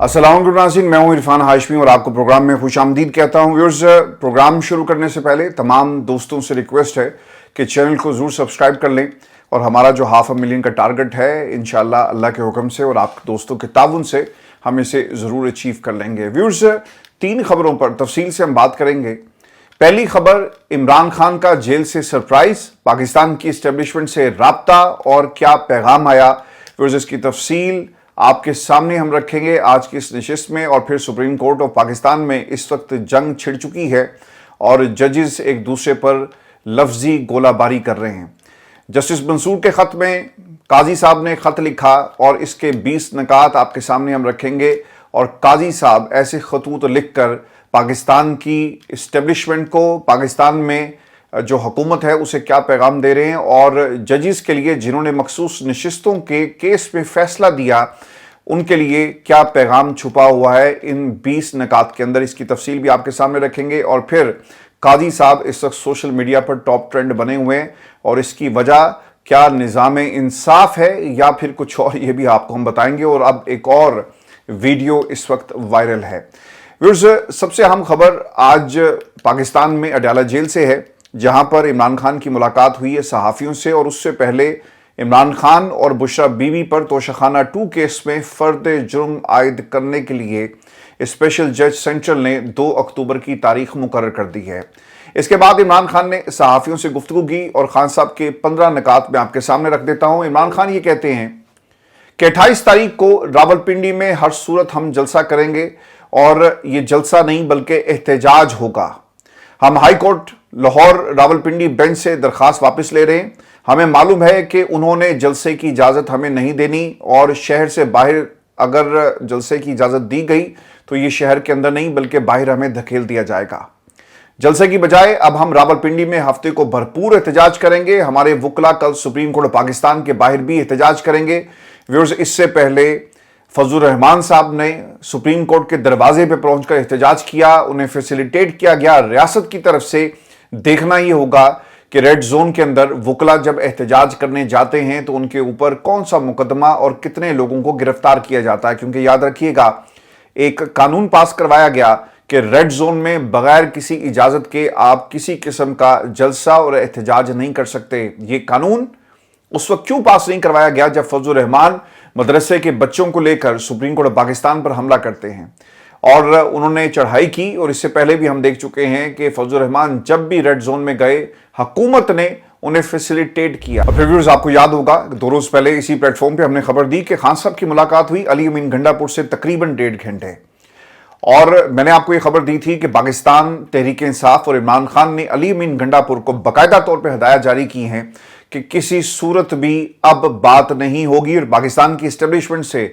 अस्सलाम नाज़रीन, मैं हूं इरफान हाशमी और आपको प्रोग्राम में खुशामदीद कहता हूं। व्यूअर्स, प्रोग्राम शुरू करने से पहले तमाम दोस्तों से रिक्वेस्ट है कि चैनल को ज़रूर सब्सक्राइब कर लें और हमारा जो 500 मिलियन का टारगेट है, इंशाल्लाह अल्लाह के हुक्म से और आप दोस्तों के ताउन से हम इसे ज़रूर अचीव कर लेंगे। व्यूअर्स, 3 खबरों पर तफसील से हम बात करेंगे। पहली खबर, इमरान खान का जेल से सरप्राइज, पाकिस्तान की इस्टेब्लिशमेंट से राब्ता और क्या पैगाम आया। व्यूअर्स, इसकी तफसील आपके सामने हम रखेंगे आज की इस नशिस्त में। और फिर सुप्रीम कोर्ट ऑफ पाकिस्तान में इस वक्त जंग छिड़ चुकी है और जजेस एक दूसरे पर लफ्जी गोलाबारी कर रहे हैं। जस्टिस मंसूर के खत में काजी साहब ने खत लिखा और इसके 20 नकात आपके सामने हम रखेंगे। और काजी साहब ऐसे खतूत लिखकर पाकिस्तान की इस्टेब्लिशमेंट को, पाकिस्तान में जो हुकूमत है उसे क्या पैगाम दे रहे हैं, और जजेस के लिए जिन्होंने मखसूस नशिस्तों के केस में फैसला दिया उनके लिए क्या पैगाम छुपा हुआ है इन 20 नकात के अंदर। इसकी तफसील भी आपके सामने रखेंगे। और फिर काजी साहब इस वक्त सोशल मीडिया पर टॉप ट्रेंड बने हुए हैं और इसकी वजह क्या निज़ाम इंसाफ है या फिर कुछ और, ये भी आपको हम बताएंगे। और अब एक और वीडियो इस वक्त वायरल है। व्यूअर्स, सबसे अहम खबर आज पाकिस्तान में अडयाला जेल से है, जहां पर इमरान खान की मुलाकात हुई है सहाफ़ियों से। और उससे पहले इमरान खान और बुशरा बीवी पर तोशाखाना 2 केस में फर्द जुर्म आयद करने के लिए स्पेशल जज सेंट्रल ने 2 अक्टूबर की तारीख मुकर्रर कर दी है। इसके बाद इमरान खान ने सहाफ़ियों से गुफ्तगू की और खान साहब के 15 नकात में आपके सामने रख देता हूं। इमरान खान ये कहते हैं कि 28 तारीख को रावलपिंडी में हर सूरत हम जलसा करेंगे और ये जलसा नहीं बल्कि एहतजाज होगा। हम high court Lahore Rawalpindi bench से दरखास्त वापस ले रहे हैं। हमें मालूम है कि उन्होंने जलसे की इजाज़त हमें नहीं देनी और शहर से बाहर अगर जलसे की इजाज़त दी गई तो ये शहर के अंदर नहीं बल्कि बाहर हमें धकेल दिया जाएगा। जलसे की बजाय अब हम रावलपिंडी में हफ्ते को भरपूर एहतजाज करेंगे। हमारे वकला कल सुप्रीम कोर्ट पाकिस्तान के बाहर भी एहतजाज करेंगे। व्यूअर्स, इससे पहले फजलुर रहमान साहब ने सुप्रीम कोर्ट के दरवाजे पे पहुंचकर एहतजाज किया, उन्हें फैसिलिटेट किया गया। रियासत की तरफ से देखना ये होगा कि रेड जोन के अंदर वकला जब एहतजाज करने जाते हैं तो उनके ऊपर कौन सा मुकदमा और कितने लोगों को गिरफ्तार किया जाता है, क्योंकि याद रखिएगा एक कानून पास करवाया गया कि रेड जोन में बगैर किसी इजाजत के आप किसी किस्म का जलसा और एहतजाज नहीं कर सकते। ये कानून उस वक्त क्यों पास नहीं करवाया गया जब फजलुर रहमान मदरसे के बच्चों को लेकर सुप्रीम कोर्ट पाकिस्तान पर हमला करते हैं और उन्होंने चढ़ाई की। और इससे पहले भी हम देख चुके हैं कि फजलुर रहमान जब भी रेड जोन में गए हुकूमत ने उन्हें फैसिलिटेट किया। और फिर व्यूअर्स, आपको याद होगा 2 रोज पहले इसी प्लेटफॉर्म पे हमने खबर दी कि खान साहब की मुलाकात हुई अली अमीन गंडापुर से तकरीबन 1.5 घंटे। और मैंने आपको ये खबर दी थी कि पाकिस्तान तहरीक इंसाफ और इमरान खान ने अली अमीन गंडापुर को बाकायदा तौर पर हदायत जारी की हैं कि किसी सूरत भी अब बात नहीं होगी और पाकिस्तान की इस्टेब्लिशमेंट से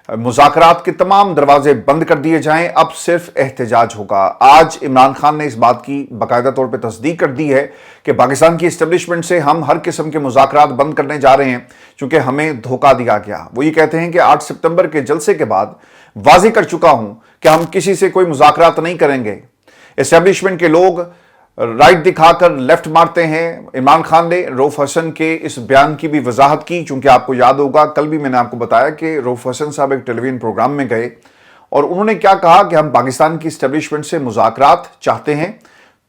मुज़ाकरात के तमाम दरवाजे बंद कर दिए जाएं, अब सिर्फ एहतजाज होगा। आज इमरान खान ने इस बात की बाकायदा तौर पे तस्दीक कर दी है कि पाकिस्तान की इस्टेब्लिशमेंट से हम हर किस्म के मुज़ाकरात बंद करने जा रहे हैं क्योंकि हमें धोखा दिया गया। वो ये कहते हैं कि 8 सितंबर के जलसे के बाद वाज़ेह कर चुका हूं कि हम किसी से कोई मुज़ाकरात नहीं करेंगे। इस्टेब्लिशमेंट के लोग राइट दिखाकर लेफ्ट मारते हैं। इमरान खान ने रऊफ हसन के इस बयान की भी वजाहत की, क्योंकि आपको याद होगा कल भी मैंने आपको बताया कि रऊफ हसन साहब एक टेलीविजन प्रोग्राम में गए और उन्होंने क्या कहा कि हम पाकिस्तान की इस्टेब्लिशमेंट से मुज़ाकरात चाहते हैं।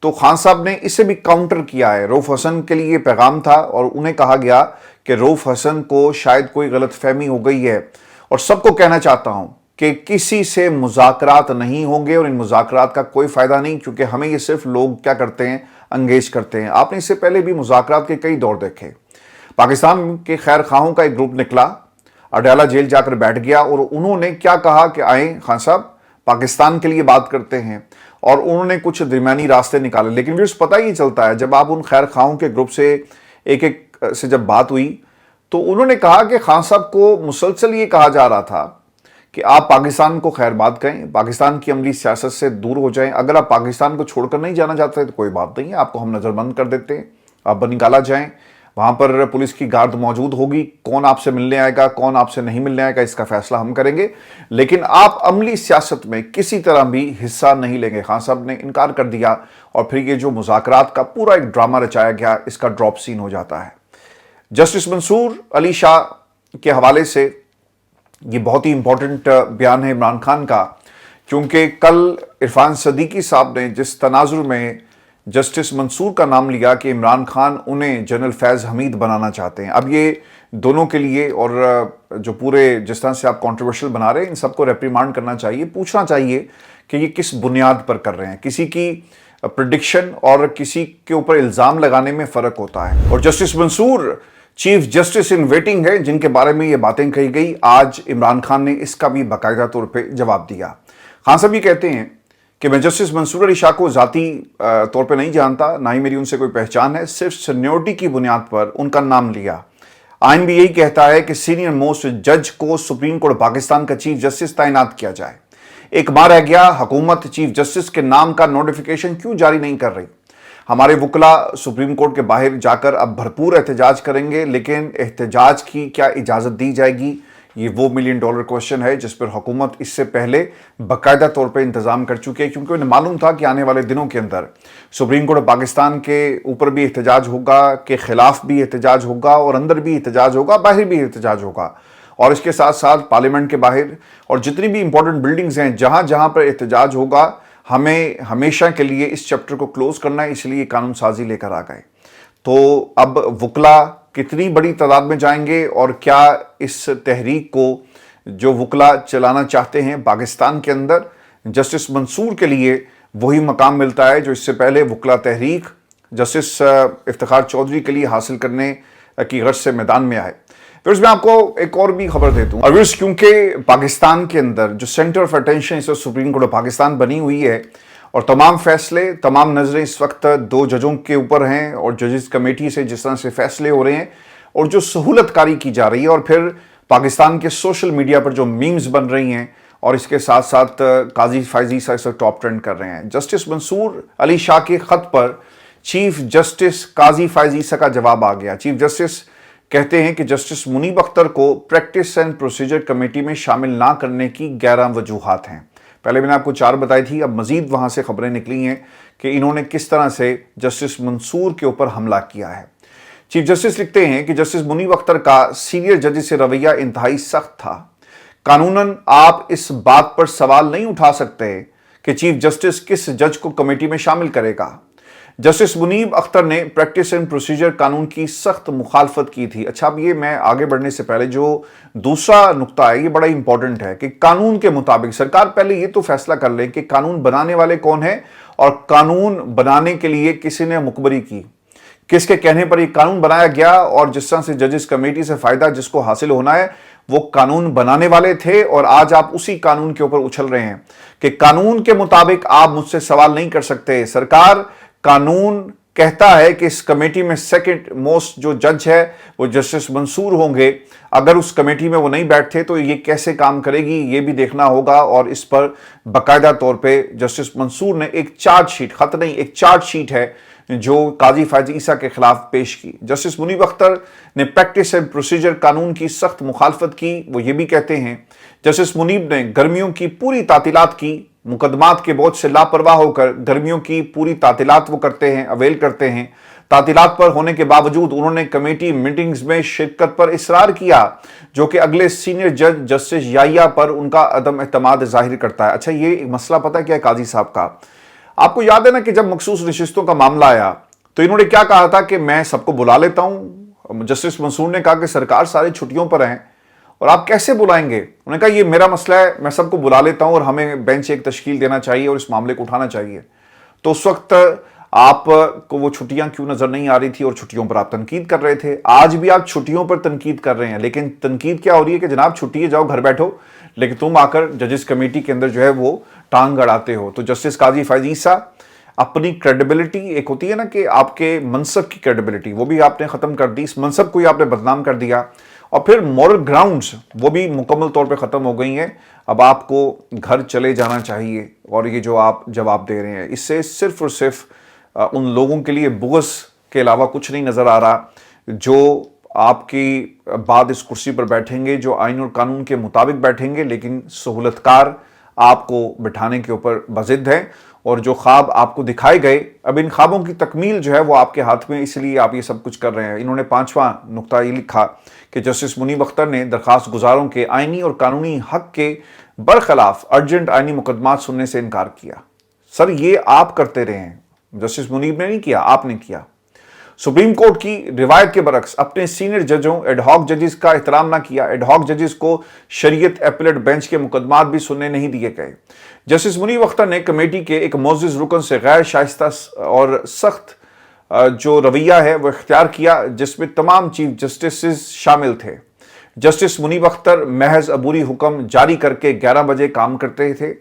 तो खान साहब ने इसे भी काउंटर किया है। रऊफ हसन के लिए पैगाम था और उन्हें कहा गया कि रऊफ हसन को शायद कोई गलत फहमी हो गई है और सबको कहना चाहता हूं कि किसी से मुज़ाकरात नहीं होंगे और इन मुज़ाकरात का कोई फ़ायदा नहीं, क्योंकि हमें ये सिर्फ लोग क्या करते हैं, अंगेज करते हैं। आपने इससे पहले भी मुज़ाकरात के कई दौर देखे। पाकिस्तान के खैर खाहों का एक ग्रुप निकला, अडयाला जेल जाकर बैठ गया और उन्होंने क्या कहा कि आए खान साहब पाकिस्तान के लिए बात करते हैं, और उन्होंने कुछ दरमियानी रास्ते निकाले। लेकिन फिर पता ही चलता है जब आप उन खैर खाहों के ग्रुप से एक एक से जब बात हुई तो उन्होंने कहा कि खान साहब को मुसलसल ये कहा जा रहा था कि आप पाकिस्तान को खैर बात करें, पाकिस्तान की अमली सियासत से दूर हो जाएं। अगर आप पाकिस्तान को छोड़कर नहीं जाना चाहते तो कोई बात नहीं है, आपको हम नज़रबंद कर देते हैं, आप निकाला जाएं। वहाँ पर पुलिस की गार्ड मौजूद होगी, कौन आपसे मिलने आएगा कौन आपसे नहीं मिलने आएगा इसका फैसला हम करेंगे, लेकिन आप अमली सियासत में किसी तरह भी हिस्सा नहीं लेंगे। खान साहब ने इनकार कर दिया और फिर ये जो मुज़ाकरात का पूरा एक ड्रामा रचाया गया, इसका ड्रॉप सीन हो जाता है। जस्टिस मंसूर अली शाह के हवाले से ये बहुत ही इंपॉर्टेंट बयान है इमरान खान का, क्योंकि कल इरफान सदीकी साहब ने जिस तनाजुर में जस्टिस मंसूर का नाम लिया कि इमरान खान उन्हें जनरल फैज़ हमीद बनाना चाहते हैं, अब ये दोनों के लिए और जो पूरे जिस तरह से आप कंट्रोवर्शियल बना रहे हैं, इन सबको रेप्रीमांड करना चाहिए, पूछना चाहिए कि ये किस बुनियाद पर कर रहे हैं। किसी की प्रेडिक्शन और किसी के ऊपर इल्ज़ाम लगाने में फ़र्क होता है। और justice Mansoor chief justice in waiting है, जिनके बारे में ये बातें कही गई, आज इमरान खान ने इसका भी बाकायदा तौर पे जवाब दिया। खान साहब ये कहते हैं कि मैं जस्टिस मंसूर अली शाह को ज़ाती तौर पे नहीं जानता, ना ही मेरी उनसे कोई पहचान है, सिर्फ सीनियरिटी की बुनियाद पर उनका नाम लिया। आइन भी यही कहता है कि सीनियर मोस्ट जज को सुप्रीम कोर्ट पाकिस्तान का चीफ जस्टिस तैनात किया जाए। एक बार रह गया, हुकूमत चीफ जस्टिस के नाम का नोटिफिकेशन क्यों जारी नहीं कर रही? हमारे वकला सुप्रीम कोर्ट के बाहर जाकर अब भरपूर एहतजाज करेंगे, लेकिन एहतजाज की क्या इजाज़त दी जाएगी? ये वो $1 मिलियन क्वेश्चन है जिस पर हुकूमत इससे पहले बाकायदा तौर पे इंतज़ाम कर चुकी है, क्योंकि उन्हें मालूम था कि आने वाले दिनों के अंदर सुप्रीम कोर्ट पाकिस्तान के ऊपर भी एहतजाज होगा, के खिलाफ भी एहतजाज होगा, और अंदर भी एहतजाज होगा, बाहर भी एहतजाज होगा। और इसके साथ साथ पार्लियामेंट के बाहर और जितनी भी इंपॉर्टेंट बिल्डिंग्स हैं, जहाँ जहाँ पर एहतजाज होगा, हमें हमेशा के लिए इस चैप्टर को क्लोज करना है, इसलिए कानून साजी लेकर आ गए। तो अब वकला कितनी बड़ी तादाद में जाएंगे और क्या इस तहरीक को जो वकला चलाना चाहते हैं पाकिस्तान के अंदर, जस्टिस मंसूर के लिए वही मकाम मिलता है जो इससे पहले वकला तहरीक जस्टिस इफ्तिखार चौधरी के लिए हासिल करने की गर्ज से मैदान में आए। फिर मैं आपको एक और भी खबर देता हूँ, और क्योंकि पाकिस्तान के अंदर जो सेंटर ऑफ अटेंशन इस सुप्रीम कोर्ट ऑफ पाकिस्तान बनी हुई है, और तमाम फैसले, तमाम नज़रें इस वक्त 2 जजों के ऊपर हैं, और जजेस कमेटी से जिस तरह से फैसले हो रहे हैं और जो सहूलतकारी की जा रही है, और फिर पाकिस्तान के सोशल मीडिया पर जो मीम्स बन रही हैं, और इसके साथ साथ काजी फैज़ ईसा इस वक्त टॉप ट्रेंड कर रहे हैं। जस्टिस मंसूर अली शाह के ख़त पर चीफ जस्टिस काजी फैज़ ईसा का जवाब आ गया। चीफ जस्टिस कहते हैं कि जस्टिस मुनीब अख्तर को प्रैक्टिस एंड प्रोसीजर कमेटी में शामिल ना करने की 11 वजूहात हैं। पहले मैंने आपको 4 बताई थी, अब मजीद वहां से खबरें निकली हैं कि इन्होंने किस तरह से जस्टिस मंसूर के ऊपर हमला किया है। चीफ जस्टिस लिखते हैं कि जस्टिस मुनीब अख्तर का सीनियर जज से रवैया इंतहाई सख्त था। कानूनन आप इस बात पर सवाल नहीं उठा सकते कि चीफ जस्टिस किस जज को कमेटी में शामिल करेगा। जस्टिस मुनीब अख्तर ने प्रैक्टिस एंड प्रोसीजर कानून की सख्त मुखालफत की थी। अच्छा, अब ये मैं आगे बढ़ने से पहले जो दूसरा नुक्ता है, ये बड़ा इंपॉर्टेंट है कि कानून के मुताबिक सरकार पहले ये तो फैसला कर ले कि कानून बनाने वाले कौन है, और कानून बनाने के लिए किसी ने मुखबरी की, किसके कहने पर ये कानून बनाया गया, और जिस तरह से जजेस कमेटी से फायदा जिसको हासिल होना है वो कानून बनाने वाले थे, और आज आप उसी कानून के ऊपर उछल रहे हैं कि कानून के मुताबिक आप मुझसे सवाल नहीं कर सकते। सरकार, कानून कहता है कि इस कमेटी में सेकंड मोस्ट जो जज है वो जस्टिस मंसूर होंगे। अगर उस कमेटी में वो नहीं बैठते तो ये कैसे काम करेगी, ये भी देखना होगा। और इस पर बाकायदा तौर पे जस्टिस मंसूर ने एक चार्जशीट, खत नहीं, एक चार्जशीट है जो काजी फैज़ ईसा के खिलाफ पेश की। जस्टिस मुनीब अख्तर ने प्रैक्टिस एंड प्रोसीजर कानून की सख्त मुखालफत की। वो ये भी कहते हैं, जस्टिस मुनीब ने गर्मियों की पूरी तातीलात की, मुकदमात के बोझ से लापरवाह होकर गर्मियों की पूरी तातीलात वो करते हैं, अवेल करते हैं। तातीलात पर होने के बावजूद उन्होंने कमेटी मीटिंग्स में शिरकत पर इसरार किया, जो कि अगले सीनियर जज जस्टिस याहिया पर उनका अदम एतमाद जाहिर करता है। अच्छा, ये मसला पता क्या है काजी साहब का? आपको याद है ना कि जब मखसूस नशिस्तों का मामला आया तो इन्होंने क्या कहा था कि मैं सबको बुला लेता हूं। जस्टिस मंसूर ने कहा कि सरकार सारे छुट्टियों पर हैं और आप कैसे बुलाएंगे? उन्होंने कहा ये मेरा मसला है, मैं सबको बुला लेता हूं और हमें बेंच एक तश्कील देना चाहिए और इस मामले को उठाना चाहिए। तो उस वक्त आपको वो छुट्टियां क्यों नजर नहीं आ रही थी और छुट्टियों पर आप तनकीद कर रहे थे। आज भी आप छुट्टियों पर तनकीद कर रहे हैं, लेकिन तनकीद क्या हो रही है कि जनाब छुट्टी है, जाओ घर बैठो, लेकिन तुम आकर जजेस कमेटी के अंदर जो है वो टांग अड़ाते हो। तो जस्टिस काजी फैज़ ईसा अपनी क्रेडिबिलिटी, एक होती है ना कि आपके मनसब की क्रेडिबिलिटी, वो भी आपने खत्म कर दी, इस मनसब को ही आपने बदनाम कर दिया, और फिर मॉरल ग्राउंड्स वो भी मुकम्मल तौर पे ख़त्म हो गई हैं। अब आपको घर चले जाना चाहिए और ये जो आप जवाब दे रहे हैं, इससे सिर्फ और सिर्फ उन लोगों के लिए बुग़्ज़ के अलावा कुछ नहीं नज़र आ रहा जो आपकी बाद इस कुर्सी पर बैठेंगे, जो आइन और कानून के मुताबिक बैठेंगे, लेकिन सहूलतकार आपको बिठाने के ऊपर बज़िद हैं। اور جو خواب آپ کو دکھائے گئے، اب ان خوابوں کی تکمیل جو ہے وہ آپ کے ہاتھ میں، اس لیے آپ یہ سب کچھ کر رہے ہیں۔ انہوں نے 5واں نقطہ یہ لکھا کہ جسٹس منیب اختر نے درخواست گزاروں کے آئینی اور قانونی حق کے برخلاف ارجنٹ آئینی مقدمات سننے سے انکار کیا۔ سر یہ آپ کرتے رہے ہیں، جسٹس منیب نے نہیں کیا، آپ نے کیا۔ سپریم کورٹ کی روایت کے برعکس اپنے سینئر ججوں، ایڈ ہاک ججز کا احترام نہ کیا۔ ایڈ ہاک ججز کو شریعت اپیلیٹ بینچ کے مقدمات بھی سننے نہیں دیے گئے۔ جسٹس منیب اختر نے کمیٹی کے ایک معزز رکن سے غیر شائستہ اور سخت جو رویہ ہے وہ اختیار کیا، جس میں تمام چیف جسٹسز شامل تھے۔ جسٹس منیب اختر محض عبوری حکم جاری کر کے 11 بجے کام کرتے تھے۔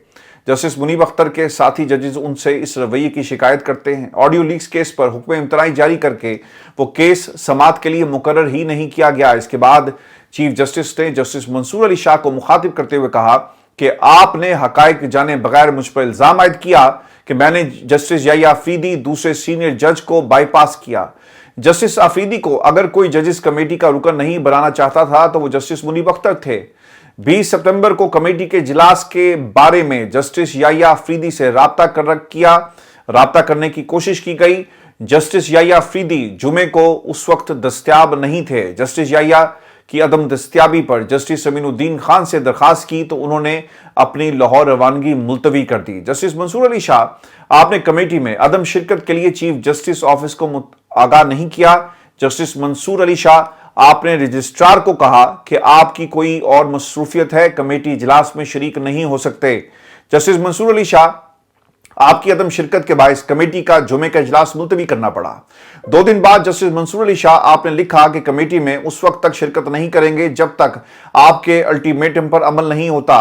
جسٹس منیب اختر کے ساتھی ججز ان سے اس رویے کی شکایت کرتے ہیں۔ آڈیو لیکس کیس پر حکم امتناعی جاری کر کے وہ کیس سماعت کے لیے مقرر ہی نہیں کیا گیا۔ اس کے بعد چیف جسٹس نے جسٹس منصور علی شاہ کو مخاطب کرتے ہوئے کہا کہ آپ نے حقائق جانے بغیر مجھ پر الزام عائد کیا کہ میں نے جسٹس یحییٰ آفریدی دوسرے سینئر جج کو بائی پاس کیا۔ جسٹس آفریدی کو اگر کوئی ججز کمیٹی کا رکن نہیں بنانا چاہتا تھا تو وہ جسٹس منیب اختر تھے۔ 20 ستمبر کو کمیٹی کے اجلاس کے بارے میں جسٹس یحییٰ آفریدی سے رابطہ کرنے کی کوشش کی گئی۔ جسٹس یحییٰ آفریدی جمعے کو اس وقت دستیاب نہیں تھے۔ جسٹس یحییٰ کی عدم دستیابی پر جسٹس امین الدین خان سے درخواست کی تو انہوں نے اپنی لاہور روانگی ملتوی کر دی۔ جسٹس منصور علی شاہ، آپ نے کمیٹی میں عدم شرکت کے لیے چیف جسٹس آفس کو آگاہ نہیں کیا۔ جسٹس منصور علی شاہ، آپ نے رجسٹرار کو کہا کہ آپ کی کوئی اور مصروفیت ہے، کمیٹی اجلاس میں شریک نہیں ہو سکتے۔ جسٹس منصور علی شاہ، آپ کی عدم شرکت کے باعث کمیٹی کا جمعے کا اجلاس ملتوی کرنا پڑا۔ 2 دن بعد جسٹس منصور علی شاہ، آپ نے لکھا کہ کمیٹی میں اس وقت تک شرکت نہیں کریں گے جب تک آپ کے الٹیمیٹم پر عمل نہیں ہوتا۔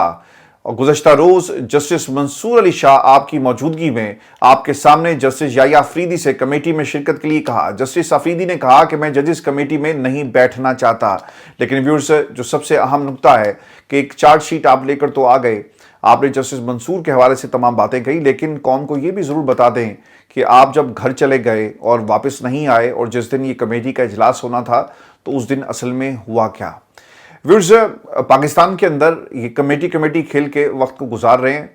اور گزشتہ روز جسٹس منصور علی شاہ آپ کی موجودگی میں آپ کے سامنے جسٹس یحییٰ آفریدی سے کمیٹی میں شرکت کے لیے کہا۔ جسٹس آفریدی نے کہا کہ میں ججز کمیٹی میں نہیں بیٹھنا چاہتا۔ لیکن ویورز، جو سب سے اہم نقطہ ہے کہ ایک چارج شیٹ آپ لے کر تو آ گئے، آپ نے جسٹس منصور کے حوالے سے تمام باتیں کہی، لیکن قوم کو یہ بھی ضرور بتا دیں کہ آپ جب گھر چلے گئے اور واپس نہیں آئے اور جس دن یہ کمیٹی کا اجلاس ہونا تھا تو اس دن اصل میں ہوا کیا۔ ویورز، پاکستان کے اندر یہ کمیٹی کھیل کے وقت کو گزار رہے ہیں۔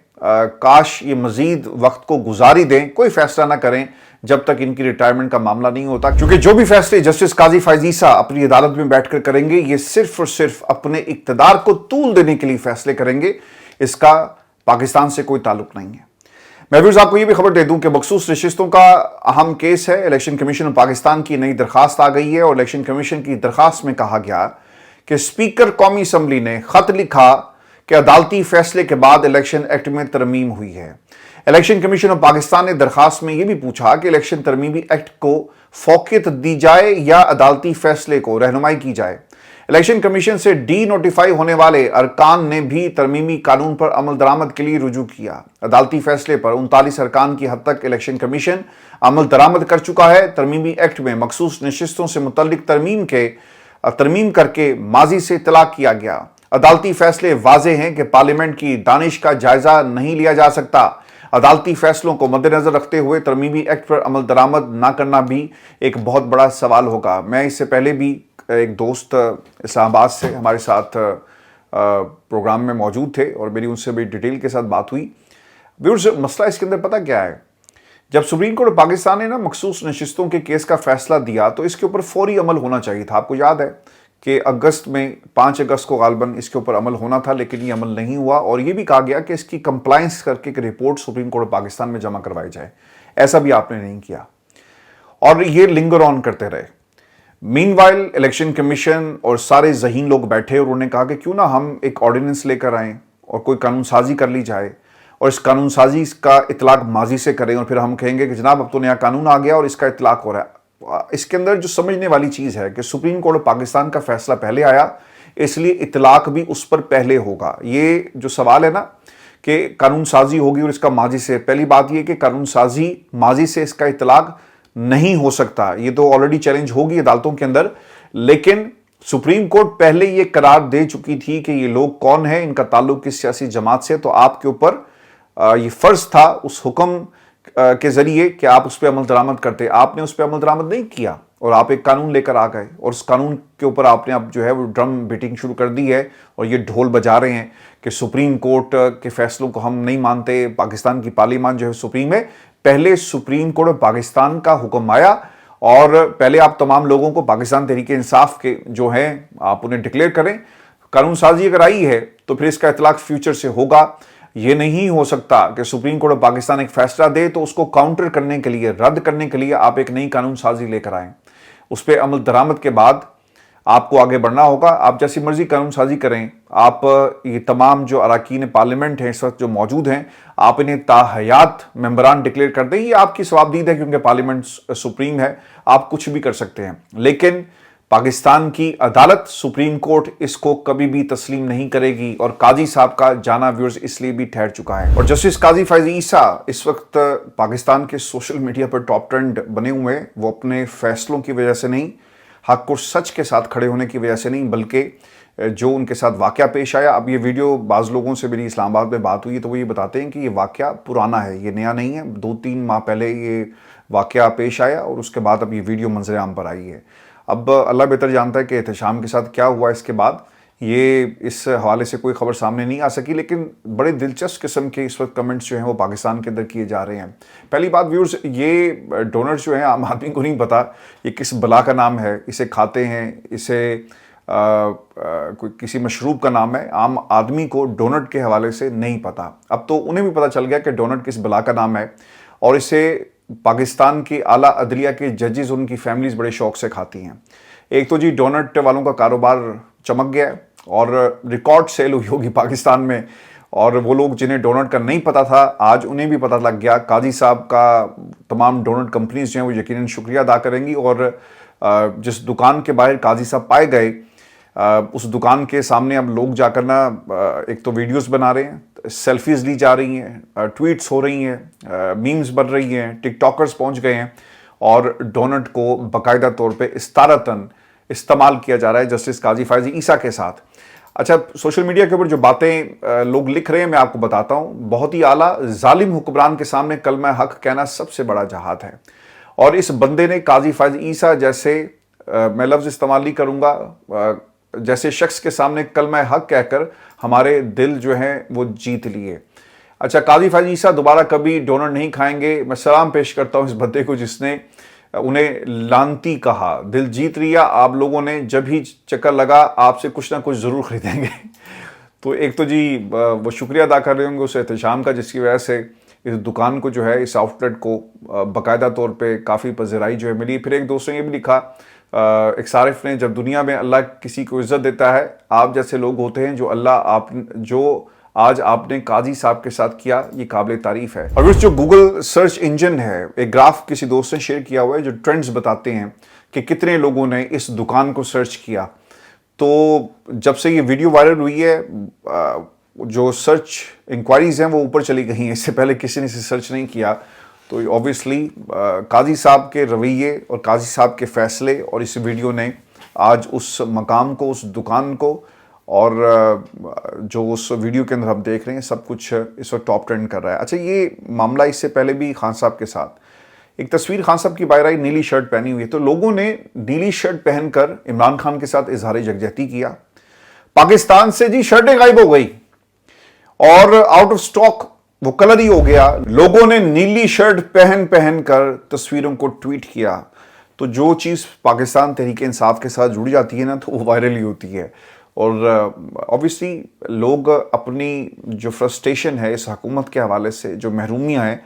کاش یہ مزید وقت کو گزار ہی دیں، کوئی فیصلہ نہ کریں جب تک ان کی ریٹائرمنٹ کا معاملہ نہیں ہوتا، کیونکہ جو بھی فیصلے جسٹس قاضی فائز عیسیٰ اپنی عدالت میں بیٹھ کر کریں گے یہ صرف اور صرف اپنے اقتدار کو طول دینے کے لیے فیصلے کریں گے، اس کا پاکستان سے کوئی تعلق نہیں ہے۔ میں ویورز آپ کو یہ بھی خبر دے دوں کہ مخصوص نشستوں کا اہم کیس ہے۔ الیکشن کمیشن پاکستان کی نئی درخواست آ گئی ہے اور الیکشن کمیشن کی درخواست میں کہا گیا کہ اسپیکر قومی اسمبلی نے خط لکھا کہ عدالتی فیصلے کے بعد الیکشن ایکٹ میں ترمیم ہوئی ہے۔ الیکشن کمیشن آف پاکستان نے درخواست میں یہ بھی پوچھا کہ الیکشن ترمیمی ایکٹ کو فوقیت دی جائے یا عدالتی فیصلے کو رہنمائی کی جائے۔ الیکشن کمیشن سے ڈی نوٹیفائی ہونے والے ارکان نے بھی ترمیمی قانون پر عمل درآمد کے لیے رجوع کیا۔ عدالتی فیصلے پر 39 ارکان کی حد تک الیکشن کمیشن عمل درآمد کر چکا ہے۔ ترمیمی ایکٹ میں مخصوص نشستوں سے متعلق ترمیم کر کے ماضی سے اطلاق کیا گیا۔ عدالتی فیصلے واضح ہیں کہ پارلیمنٹ کی دانش کا جائزہ نہیں لیا جا سکتا۔ عدالتی فیصلوں کو مد نظر رکھتے ہوئے ترمیمی ایکٹ پر عمل درآمد نہ کرنا بھی ایک بہت بڑا سوال ہوگا۔ میں اس سے پہلے بھی ایک دوست اسلام آباد سے ہمارے ساتھ پروگرام میں موجود تھے اور میری ان سے بھی ڈیٹیل کے ساتھ بات ہوئی۔ ویورز، مسئلہ اس کے اندر پتہ کیا ہے؟ جب سپریم کورٹ پاکستان نے مخصوص نشستوں کے کیس کا فیصلہ دیا تو اس کے اوپر فوری عمل ہونا چاہیے تھا۔ آپ کو یاد ہے کہ اگست میں 5 اگست کو غالباً اس کے اوپر عمل ہونا تھا، لیکن یہ عمل نہیں ہوا اور یہ بھی کہا گیا کہ اس کی کمپلائنس کر کے ایک رپورٹ سپریم کورٹ پاکستان میں جمع کروائی جائے۔ ایسا بھی آپ نے نہیں کیا اور یہ لنگر آن کرتے رہے۔ مین وائل الیکشن کمیشن اور سارے ذہین لوگ بیٹھے اور انہوں نے کہا کہ کیوں نہ ہم ایک آرڈیننس لے کر آئیں اور کوئی قانون سازی کر لی جائے اور اس قانون سازی کا اطلاق ماضی سے کریں اور پھر ہم کہیں گے کہ جناب اب تو نیا قانون آ گیا اور اس کا اطلاق ہو رہا ہے۔ اس کے اندر جو سمجھنے والی چیز ہے کہ سپریم کورٹ پاکستان کا فیصلہ پہلے آیا، اس لیے اطلاق بھی اس پر پہلے ہوگا۔ یہ جو سوال ہے نا کہ قانون سازی ہوگی اور اس کا ماضی سے، پہلی بات یہ کہ قانون سازی ماضی سے اس کا اطلاق نہیں ہو سکتا، یہ تو آلریڈی چیلنج ہوگی عدالتوں کے اندر، لیکن سپریم کورٹ پہلے یہ قرار دے چکی تھی کہ یہ لوگ کون ہیں، ان کا تعلق کس سیاسی جماعت سے، تو آپ کے اوپر یہ فرض تھا اس حکم کے ذریعے کہ آپ اس پہ عمل درآمد کرتے۔ آپ نے اس پہ عمل درآمد نہیں کیا اور آپ ایک قانون لے کر آ گئے اور اس قانون کے اوپر آپ نے اب جو ہے وہ ڈرم بیٹنگ شروع کر دی ہے اور یہ ڈھول بجا رہے ہیں کہ سپریم کورٹ کے فیصلوں کو ہم نہیں مانتے، پاکستان کی پارلیمان جو ہے سپریم ہے۔ پہلے سپریم کورٹ پاکستان کا حکم آیا اور پہلے آپ تمام لوگوں کو پاکستان تحریک انصاف کے جو ہیں آپ انہیں ڈکلیئر کریں۔ قانون سازی اگر آئی ہے تو پھر اس کا اطلاق فیوچر سے ہوگا۔ یہ نہیں ہو سکتا کہ سپریم کورٹ پاکستان ایک فیصلہ دے تو اس کو کاؤنٹر کرنے کے لیے، رد کرنے کے لیے آپ ایک نئی قانون سازی لے کر آئیں۔ اس پہ عمل درآمد کے بعد آپ کو آگے بڑھنا ہوگا۔ آپ جیسی مرضی قانون سازی کریں، آپ یہ تمام جو اراکین پارلیمنٹ ہیں اس وقت جو موجود ہیں، آپ انہیں تاحیات ممبران ڈکلیئر کر دیں۔ یہ آپ کی ثوابدید ہے کیونکہ پارلیمنٹ سپریم ہے، آپ کچھ بھی کر سکتے ہیں، لیکن پاکستان کی عدالت سپریم کورٹ اس کو کبھی بھی تسلیم نہیں کرے گی اور قاضی صاحب کا جانا ویورز اس لیے بھی ٹھہر چکا ہے۔ اور جسٹس قاضی فیض عیسیٰ اس وقت پاکستان کے سوشل میڈیا پر ٹاپ ٹرینڈ بنے ہوئے ہیں۔ وہ اپنے فیصلوں کی وجہ سے نہیں، حق اور سچ کے ساتھ کھڑے ہونے کی وجہ سے نہیں، بلکہ جو ان کے ساتھ واقعہ پیش آیا۔ اب یہ ویڈیو بعض لوگوں سے میری اسلام آباد میں بات ہوئی تو وہ یہ بتاتے ہیں کہ یہ واقعہ پرانا ہے، یہ نیا نہیں ہے، 2-3 ماہ پہلے یہ واقعہ پیش آیا اور اس کے بعد اب یہ ویڈیو منظر عام پر آئی ہے۔ اب اللہ بہتر جانتا ہے کہ احتشام کے ساتھ کیا ہوا اس کے بعد، یہ اس حوالے سے کوئی خبر سامنے نہیں آ سکی، لیکن بڑے دلچسپ قسم کے اس وقت کمنٹس جو ہیں وہ پاکستان کے اندر کیے جا رہے ہیں۔ پہلی بات ویورز، یہ ڈونر جو ہیں عام آدمی کو نہیں پتا یہ کس بلا کا نام ہے، اسے کھاتے ہیں، اسے کوئی کسی مشروب کا نام ہے، عام آدمی کو ڈونٹ کے حوالے سے نہیں پتا۔ اب تو انہیں بھی پتا چل گیا کہ ڈونٹ کس بلا کا نام ہے اور اسے پاکستان کی اعلیٰ عدلیہ کے ججز ان کی فیملیز بڑے شوق سے کھاتی ہیں۔ ایک تو جی ڈونٹ والوں کا کاروبار چمک گیا ہے اور ریکارڈ سیل ہوئی ہوگی پاکستان میں، اور وہ لوگ جنہیں ڈونٹ کا نہیں پتا تھا آج انہیں بھی پتا لگ گیا۔ قاضی صاحب کا تمام ڈونٹ کمپنیز جو ہیں وہ یقیناً شکریہ ادا کریں گی، اور جس دکان کے باہر قاضی صاحب پائے گئے اس دکان کے سامنے اب لوگ جا کر نا ایک تو ویڈیوز بنا رہے ہیں، سیلفیز لی جا رہی ہیں، ٹویٹس ہو رہی ہیں، میمز بن رہی ہیں، ٹک ٹاکرز پہنچ گئے ہیں اور ڈونٹ کو باقاعدہ طور پہ استعارتاً استعمال کیا جا رہا ہے جسٹس قاضی فیض عیسیٰ کے ساتھ۔ اچھا، سوشل میڈیا کے اوپر جو باتیں لوگ لکھ رہے ہیں میں آپ کو بتاتا ہوں۔ بہت ہی اعلیٰ ظالم حکمران کے سامنے کلمہ حق کہنا سب سے بڑا جہاد ہے، اور اس بندے نے قاضی فیض عیسیٰ جیسے میں لفظ استعمال نہیں کروں گا، جیسے شخص کے سامنے کلمہ حق کہہ کر ہمارے دل جو ہیں وہ جیت لیے۔ اچھا، قاضی فیض عیسیٰ دوبارہ کبھی ڈونٹ نہیں کھائیں گے۔ میں سلام پیش کرتا ہوں اس بندے کو جس نے انہیں لانتی کہا۔ دل جیت لیا آپ لوگوں نے، جب ہی چکر لگا آپ سے کچھ نہ کچھ ضرور خریدیں گے۔ تو ایک تو جی وہ شکریہ ادا کر رہے ہوں گے اس احتشام کا جس کی وجہ سے اس دکان کو جو ہے، اس آؤٹ لیٹ کو باقاعدہ طور پہ کافی پذیرائی جو ہے ملی۔ پھر ایک دوست نے یہ بھی لکھا، ایک صارف نے، جب دنیا میں اللہ کسی کو عزت دیتا ہے آپ جیسے لوگ ہوتے ہیں، جو آج آپ نے قاضی صاحب کے ساتھ کیا یہ قابل تعریف ہے۔ اور جو گوگل سرچ انجن ہے، ایک گراف کسی دوست نے شیئر کیا ہوا ہے جو ٹرینڈز بتاتے ہیں کہ کتنے لوگوں نے اس دکان کو سرچ کیا۔ تو جب سے یہ ویڈیو وائرل ہوئی ہے جو سرچ انکوائریز ہیں وہ اوپر چلی گئی ہیں، اس سے پہلے کسی نے اسے سرچ نہیں کیا۔ تو اوبویسلی قاضی صاحب کے رویے اور قاضی صاحب کے فیصلے اور اس ویڈیو نے آج اس مقام کو، اس دکان کو، اور جو اس ویڈیو کے اندر ہم دیکھ رہے ہیں سب کچھ اس وقت ٹاپ ٹرینڈ کر رہا ہے۔ اچھا، یہ معاملہ اس سے پہلے بھی خان صاحب کے ساتھ ایک تصویر خان صاحب کی باہر آئی، نیلی شرٹ پہنی ہوئی ہے، تو لوگوں نے نیلی شرٹ پہن کر عمران خان کے ساتھ اظہار یکجہتی کیا۔ پاکستان سے جی شرٹیں غائب ہو گئی اور آؤٹ آف سٹاک وہ کلر ہی ہو گیا۔ لوگوں نے نیلی شرٹ پہن کر تصویروں کو ٹویٹ کیا۔ تو جو چیز پاکستان تحریک انصاف کے ساتھ جڑ جاتی ہے نا تو وہ وائرل ہی ہوتی ہے، اور اوبویسلی لوگ اپنی جو فرسٹریشن ہے اس حکومت کے حوالے سے، جو محرومیاں ہیں،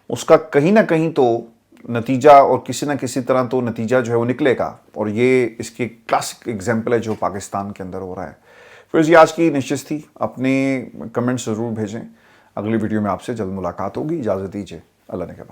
اس کا کہیں نہ کہیں تو نتیجہ اور کسی نہ کسی طرح تو نتیجہ جو ہے وہ نکلے گا، اور یہ اس کی کلاسک ایگزامپل ہے جو پاکستان کے اندر ہو رہا ہے۔ پھر یہ آج کی نشست تھی، اپنے کمنٹس ضرور بھیجیں۔ اگلی ویڈیو میں آپ سے جلد ملاقات ہوگی، اجازت دیجیے، اللہ نگہبان۔